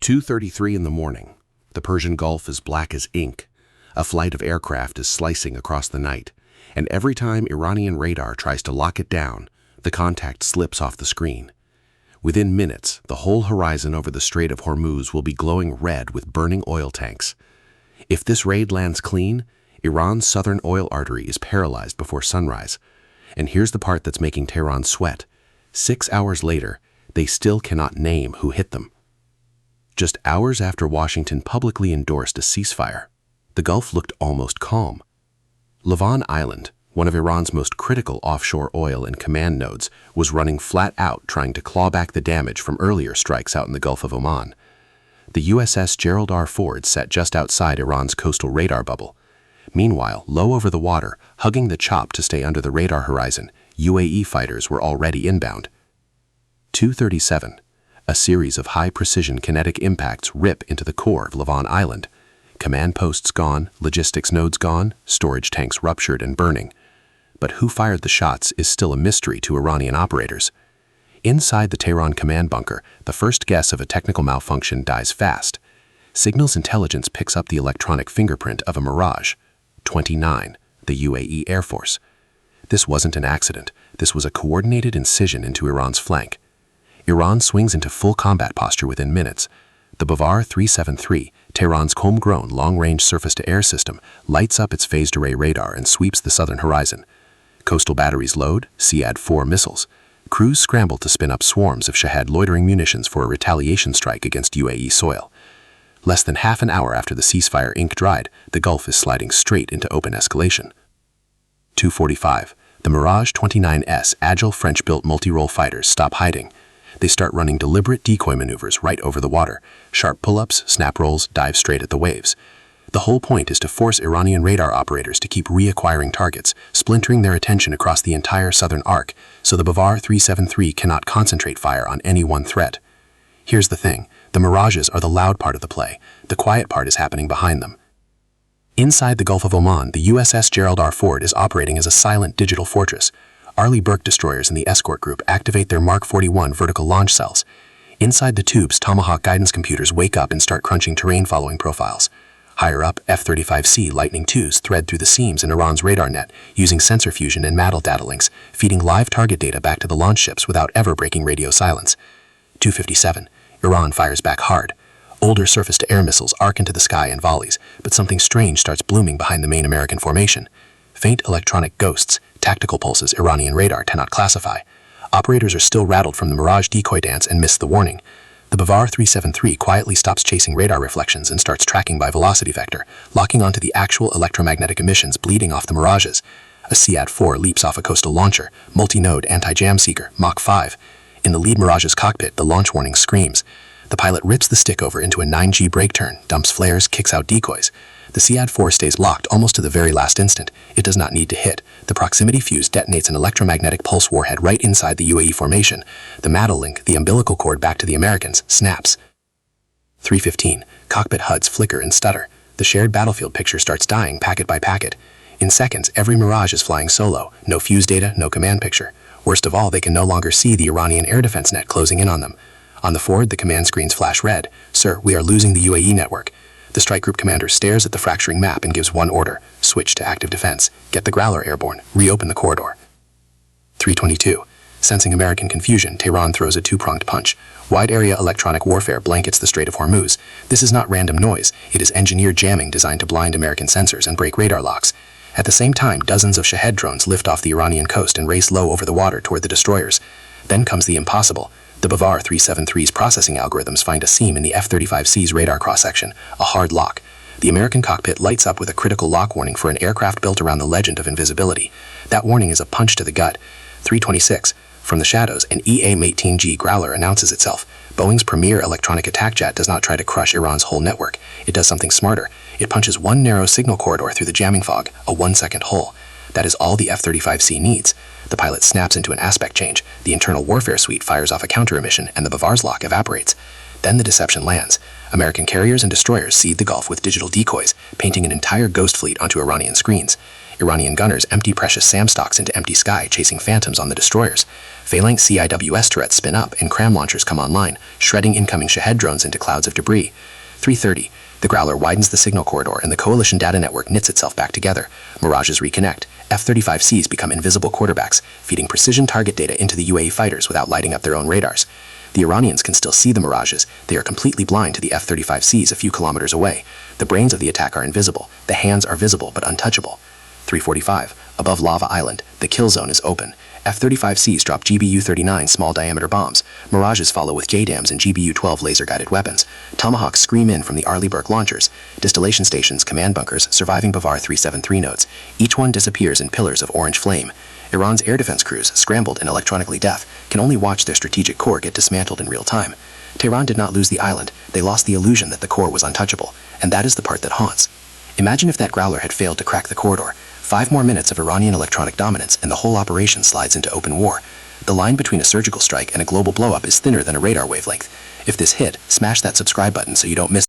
2:33 in the morning. The Persian Gulf is black as ink. A flight of aircraft is slicing across the night, and every time Iranian radar tries to lock it down, the contact slips off the screen. Within minutes, the whole horizon over the Strait of Hormuz will be glowing red with burning oil tanks. If this raid lands clean, Iran's southern oil artery is paralyzed before sunrise. And here's the part that's making Tehran sweat. 6 hours later, they still cannot name who hit them. Just hours after Washington publicly endorsed a ceasefire, the Gulf looked almost calm. Lavan Island, one of Iran's most critical offshore oil and command nodes, was running flat out trying to claw back the damage from earlier strikes out in the Gulf of Oman. The USS Gerald R. Ford sat just outside Iran's coastal radar bubble. Meanwhile, low over the water, hugging the chop to stay under the radar horizon, UAE fighters were already inbound. 2:37. A series of high-precision kinetic impacts rip into the core of Lavan Island. Command posts gone, logistics nodes gone, storage tanks ruptured and burning. But who fired the shots is still a mystery to Iranian operators. Inside the Tehran command bunker, the first guess of a technical malfunction dies fast. Signals intelligence picks up the electronic fingerprint of a Mirage. 29, the UAE Air Force. This wasn't an accident. This was a coordinated incision into Iran's flank. Iran swings into full combat posture within minutes. The Bavar 373, Tehran's homegrown long-range surface-to-air system, lights up its phased array radar and sweeps the southern horizon. Coastal batteries load, SEAD-4 missiles. Crews scramble to spin up swarms of Shahed loitering munitions for a retaliation strike against UAE soil. Less than half an hour after the ceasefire ink dried, the Gulf is sliding straight into open escalation. 2:45. The Mirage 29S agile French-built multi-role fighters stop hiding. They start running deliberate decoy maneuvers right over the water. Sharp pull-ups, snap rolls, dive straight at the waves. The whole point is to force Iranian radar operators to keep reacquiring targets, splintering their attention across the entire southern arc, so the Bavar 373 cannot concentrate fire on any one threat. Here's the thing. The Mirages are the loud part of the play. The quiet part is happening behind them. Inside the Gulf of Oman, the USS Gerald R. Ford is operating as a silent digital fortress. Arleigh Burke destroyers in the escort group activate their Mark 41 vertical launch cells. Inside the tubes, Tomahawk guidance computers wake up and start crunching terrain-following profiles. Higher up, F-35C Lightning IIs thread through the seams in Iran's radar net, using sensor fusion and MADL data links, feeding live target data back to the launch ships without ever breaking radio silence. 2:57. Iran fires back hard. Older surface-to-air missiles arc into the sky in volleys, but something strange starts blooming behind the main American formation. Faint electronic ghosts, tactical pulses Iranian radar cannot classify. Operators are still rattled from the Mirage decoy dance and miss the warning. The Bavar 373 quietly stops chasing radar reflections and starts tracking by velocity vector, locking onto the actual electromagnetic emissions bleeding off the Mirages. A SEAD-4 leaps off a coastal launcher, multi-node anti-jam seeker, Mach 5. In the lead Mirage's cockpit, the launch warning screams. The pilot rips the stick over into a 9G brake turn, dumps flares, kicks out decoys. The SEAD-4 stays locked almost to the very last instant. It does not need to hit. The proximity fuse detonates an electromagnetic pulse warhead right inside the UAE formation. The MADL link, the umbilical cord back to the Americans, snaps. 3:15. Cockpit HUDs flicker and stutter. The shared battlefield picture starts dying packet by packet. In seconds, every Mirage is flying solo. No fuse data, no command picture. Worst of all, they can no longer see the Iranian air defense net closing in on them. On the Ford, the command screens flash red. Sir, we are losing the UAE network. The strike group commander stares at the fracturing map and gives one order. Switch to active defense. Get the Growler airborne. Reopen the corridor. 3:22. Sensing American confusion, Tehran throws a two-pronged punch. Wide-area electronic warfare blankets the Strait of Hormuz. This is not random noise. It is engineered jamming designed to blind American sensors and break radar locks. At the same time, dozens of Shahed drones lift off the Iranian coast and race low over the water toward the destroyers. Then comes the impossible. The Bavar 373's processing algorithms find a seam in the F-35C's radar cross-section, a hard lock. The American cockpit lights up with a critical lock warning for an aircraft built around the legend of invisibility. That warning is a punch to the gut. 3:26. From the shadows, an EA-18G Growler announces itself. Boeing's premier electronic attack jet does not try to crush Iran's whole network. It does something smarter. It punches one narrow signal corridor through the jamming fog, a 1-second hole. That is all the F-35C needs. The pilot snaps into an aspect change. The internal warfare suite fires off a counter emission, and the Bavar's lock evaporates. Then the deception lands. American carriers and destroyers seed the Gulf with digital decoys, painting an entire ghost fleet onto Iranian screens. Iranian gunners empty precious SAM stocks into empty sky, chasing phantoms on the destroyers. Phalanx CIWS turrets spin up, and cram launchers come online, shredding incoming Shahed drones into clouds of debris. 3:30. The Growler widens the signal corridor, and the coalition data network knits itself back together. Mirages reconnect. F-35Cs become invisible quarterbacks, feeding precision target data into the UAE fighters without lighting up their own radars. The Iranians can still see the Mirages. They are completely blind to the F-35Cs a few kilometers away. The brains of the attack are invisible. The hands are visible but untouchable. 3:45. Above Lavan Island, the kill zone is open. F-35Cs drop GBU-39 small-diameter bombs. Mirages follow with JDAMs and GBU-12 laser-guided weapons. Tomahawks scream in from the Arleigh launchers. Distillation stations, command bunkers, surviving Bavar 373 nodes. Each one disappears in pillars of orange flame. Iran's air defense crews, scrambled and electronically deaf, can only watch their strategic core get dismantled in real time. Tehran did not lose the island. They lost the illusion that the core was untouchable, and that is the part that haunts. Imagine if that Growler had failed to crack the corridor. 5 more minutes of Iranian electronic dominance, and the whole operation slides into open war. The line between a surgical strike and a global blowup is thinner than a radar wavelength. If this hit, smash that subscribe button so you don't miss